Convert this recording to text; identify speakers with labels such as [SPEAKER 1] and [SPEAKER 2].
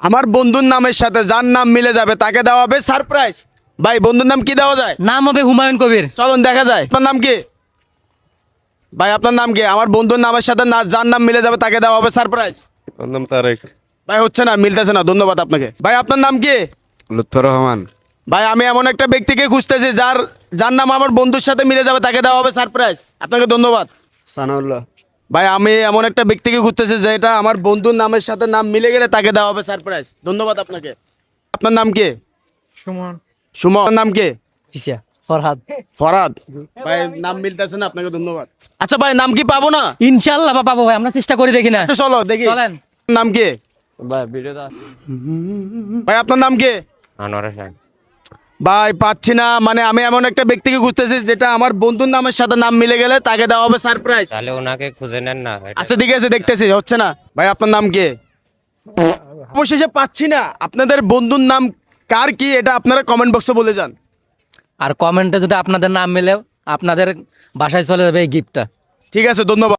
[SPEAKER 1] আমার বন্ধুর নামের সাথে যার নাম মিলে যাবে তাকে দেওয়া হবে সারপ্রাইজ। ভাই বন্ধুর নাম কি দেওয়া যায়?
[SPEAKER 2] নাম হবে হুমায়ুন কবির।
[SPEAKER 1] চলুন দেখা যায়। আপনার নাম কি? ভাই আপনার নাম কি? আমার বন্ধুর নামের সাথে যার নাম মিলে যাবে তাকে দেওয়া হবে সারপ্রাইজ।
[SPEAKER 3] ওর নাম তারেক।
[SPEAKER 1] ভাই হচ্ছে না, মিলতেছে না, ধন্যবাদ আপনাকে। ভাই আপনার নাম কি?
[SPEAKER 3] লুৎফর রহমান।
[SPEAKER 1] ভাই আমি এমন একটা ব্যক্তিকে খুঁজতেছি যার যার নাম আমার বন্ধুর সাথে মিলে যাবে তাকে দেওয়া হবে সারপ্রাইজ। আপনাকে ধন্যবাদ।
[SPEAKER 3] সানাউল্লাহ।
[SPEAKER 1] ভাই আমি এমন একটা ব্যক্তিকে খুঁজতেছি যেটা আমার বন্ধুর নামের সাথে নাম মিলে গেলে তাকে দেওয়া হবে সারপ্রাইজ। ধন্যবাদ আপনাকে। আপনার নাম কি?
[SPEAKER 2] সুমন।
[SPEAKER 1] সুমন। আপনার নাম কি?
[SPEAKER 2] ফরহাদ।
[SPEAKER 1] ফরহাদ। ভাই নাম মিলতেছে না, আপনাকে ধন্যবাদ। আচ্ছা ভাই নাম কি পাবো না?
[SPEAKER 2] ইনশাআল্লাহ পাবো ভাই, আমরা চেষ্টা করে দেখি না।
[SPEAKER 1] আচ্ছা চলো দেখি।
[SPEAKER 2] চলেন।
[SPEAKER 1] নাম কি?
[SPEAKER 3] ভাই ভিডিওটা
[SPEAKER 1] ভাই আপনার নাম কি?
[SPEAKER 3] আনোয়ার হোসেন।
[SPEAKER 1] ভাই পাচ্ছি না, মানে আমি এমন একটা ব্যক্তিকে খুঁজতেছি যেটা আমার বন্ধুর নামের সাথে নাম মিলে গেলে তাকে দেওয়া হবে সারপ্রাইজ।
[SPEAKER 3] তাহলে ওনাকে খুঁজে নেন না।
[SPEAKER 1] আচ্ছা ঠিক আছে, দেখতেছি, হচ্ছে না। ভাই আপনার নাম কি? অবশেষে পাচ্ছি না। আপনাদের বন্ধুর নাম কার কি এটা আপনারা কমেন্ট বক্সে বলে যান।
[SPEAKER 2] আর কমেন্টে যদি আপনাদের নাম মেলেও আপনাদের বাসায় চলে যাবে এই গিফটটা।
[SPEAKER 1] ঠিক আছে, ধন্যবাদ।